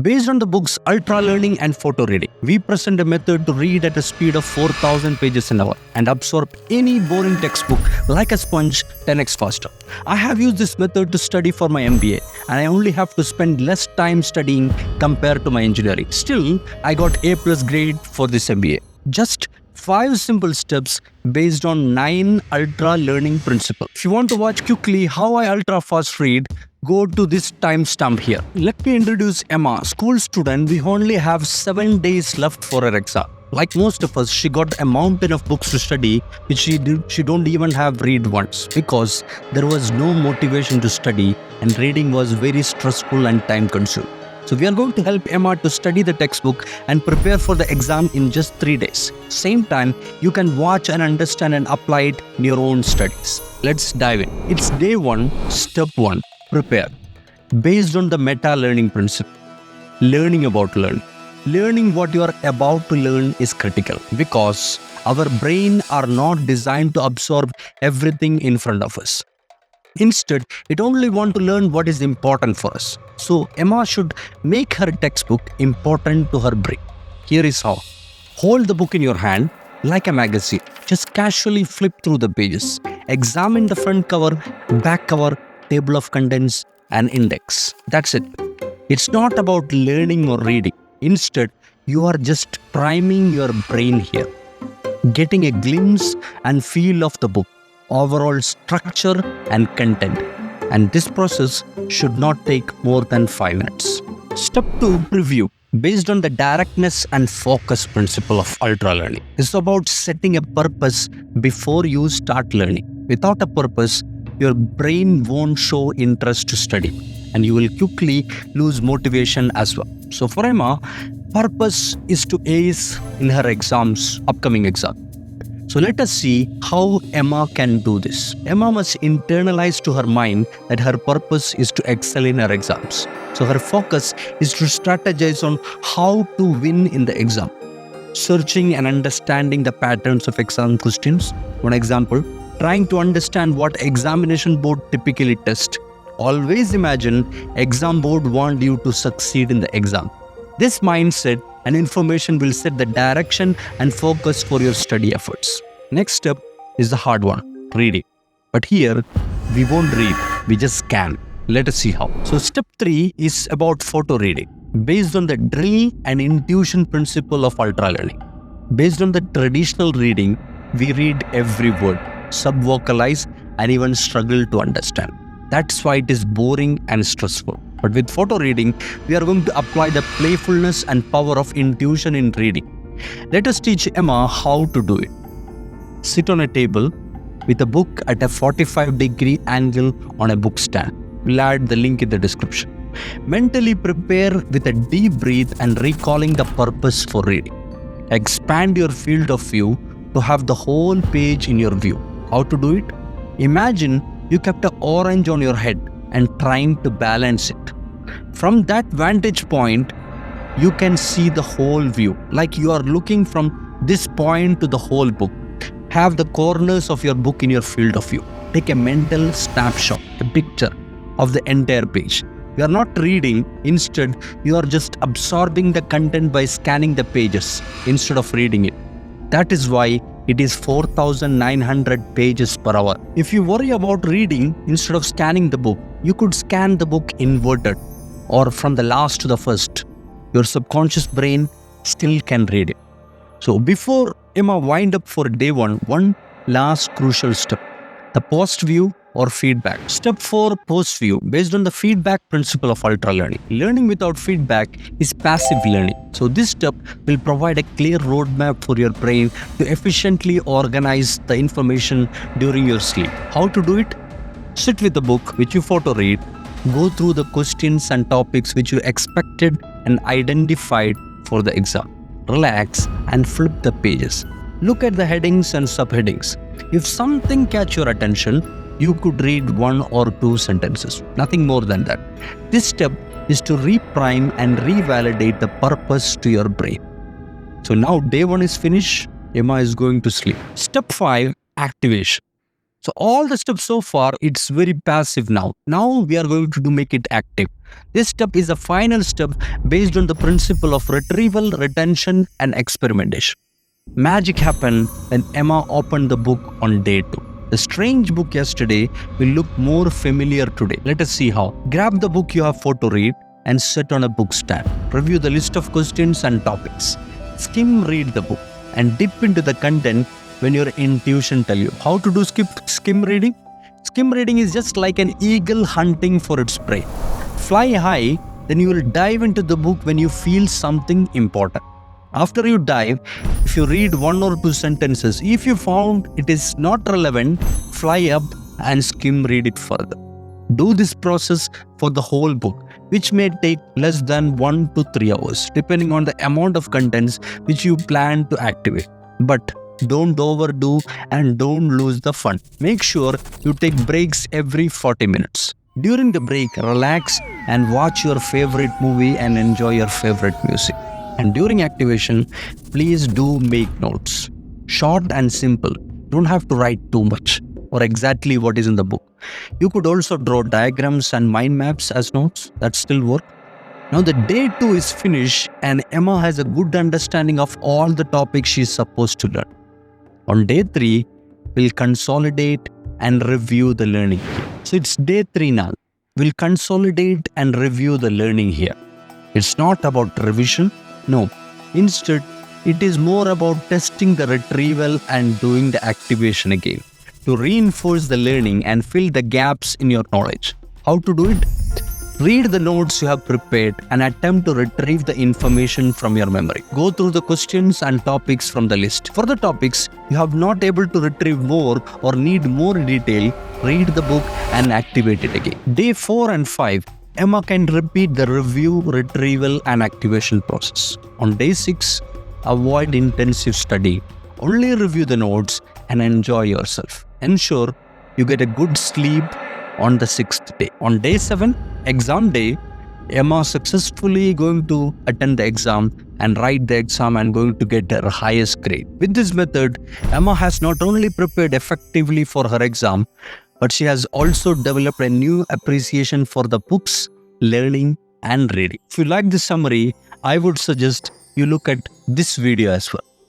Based on the books Ultra Learning and Photo Reading, we present a method to read at a speed of 4,000 pages an hour and absorb any boring textbook like a sponge 10x faster. I have used this method to study for my MBA, and I only have to spend less time studying compared to my engineering. Still, I got A+ grade for this MBA. Just 5 simple steps based on 9 ultra learning principles. If you want to watch quickly how I ultra fast read, go to this timestamp here. Let me introduce Emma, school student. We only have 7 days left for her exam. Like most of us, she got a mountain of books to study, which she don't even have read once because there was no motivation to study and reading was very stressful and time consuming. So we are going to help Emma to study the textbook and prepare for the exam in just 3 days. Same time, you can watch and understand and apply it in your own studies. Let's dive in. It's day 1, step 1, prepare. Based on the meta-learning principle, learning about learning. Learning what you are about to learn is critical because our brain are not designed to absorb everything in front of us. Instead, it only wants to learn what is important for us. So, Emma should make her textbook important to her brain. Here is how. Hold the book in your hand like a magazine. Just casually flip through the pages. Examine the front cover, back cover, table of contents, and index. That's it. It's not about learning or reading. Instead, you are just priming your brain here, getting a glimpse and feel of the book, overall structure and content. And this process should not take more than 5 minutes. Step 2, preview. Based on the directness and focus principle of ultra learning, it's about setting a purpose before you start learning. Without a purpose, your brain won't show interest to study, and you will quickly lose motivation as well. So for Emma, purpose is to ace in her exams, upcoming exam. So let us see how Emma can do this. Emma must internalize to her mind that her purpose is to excel in her exams. So her focus is to strategize on how to win in the exam. Searching and understanding the patterns of exam questions. One example, trying to understand what examination board typically tests. Always imagine exam board want you to succeed in the exam. This mindset and information will set the direction and focus for your study efforts. Next step is the hard one, reading. But here, we won't read, we just scan. Let us see how. So step 3 is about photo reading. Based on the drill and intuition principle of ultra learning. Based on the traditional reading, we read every word, sub-vocalize, and even struggle to understand. That's why it is boring and stressful. But with photo reading, we are going to apply the playfulness and power of intuition in reading. Let us teach Emma how to do it. Sit on a table with a book at a 45-degree angle on a book stand. We'll add the link in the description. Mentally prepare with a deep breath and recalling the purpose for reading. Expand your field of view to have the whole page in your view. How to do it? Imagine you kept an orange on your head and trying to balance it. From that vantage point, you can see the whole view, like you are looking from this point to the whole book. Have the corners of your book in your field of view. Take a mental snapshot, a picture of the entire page. You are not reading, instead you are just absorbing the content by scanning the pages instead of reading it. That is why it is 4,900 pages per hour. If you worry about reading instead of scanning the book, you could scan the book inverted or from the last to the first. Your subconscious brain still can read it. So before Emma wind up for day 1, one last crucial step, the post view or feedback. Step 4, post view. Based on the feedback principle of ultra learning. Learning without feedback is passive learning. So this step will provide a clear roadmap for your brain to efficiently organize the information during your sleep. How to do it? Sit with the book which you photo read. Go through the questions and topics which you expected and identified for the exam. Relax and flip the pages. Look at the headings and subheadings. If something catch your attention, you could read 1 or 2 sentences, nothing more than that. This step is to reprime and revalidate the purpose to your brain. So now day 1 is finished, Emma is going to sleep. Step 5, activation. So all the steps so far, it's very passive now. Now we are going to make it active. This step is the final step based on the principle of retrieval, retention, and experimentation. Magic happened when Emma opened the book on day 2. The strange book yesterday will look more familiar today. Let us see how. Grab the book you have photo read and set on a book stand. Review the list of questions and topics. Skim read the book and dip into the content when your intuition tell you. How to do skim reading? Skim reading is just like an eagle hunting for its prey. Fly high, then you will dive into the book when you feel something important. After you dive, if you read 1 or 2 sentences, if you found it is not relevant, fly up and skim read it further. Do this process for the whole book, which may take less than 1 to 3 hours, depending on the amount of contents which you plan to activate. But don't overdo and don't lose the fun. Make sure you take breaks every 40 minutes. During the break, relax and watch your favorite movie and enjoy your favorite music. And during activation, please do make notes. Short and simple. Don't have to write too much or exactly what is in the book. You could also draw diagrams and mind maps as notes. That still work. Now the day 2 is finished and Emma has a good understanding of all the topics she is supposed to learn. On day 3, we'll consolidate and review the learning. So it's day 3 now. We'll consolidate and review the learning here. It's not about revision. No, instead, it is more about testing the retrieval and doing the activation again to reinforce the learning and fill the gaps in your knowledge. How to do it? Read the notes you have prepared and attempt to retrieve the information from your memory. Go through the questions and topics from the list. For the topics you have not able to retrieve more or need more detail, read the book and activate it again. Day 4 and 5, Emma can repeat the review, retrieval and activation process. On day 6, avoid intensive study. Only review the notes and enjoy yourself. Ensure you get a good sleep on the 6th day. On day 7, exam day, Emma successfully going to attend the exam and write the exam and going to get her highest grade. With this method, Emma has not only prepared effectively for her exam, but she has also developed a new appreciation for the books, learning and reading. If you like this summary, I would suggest you look at this video as well.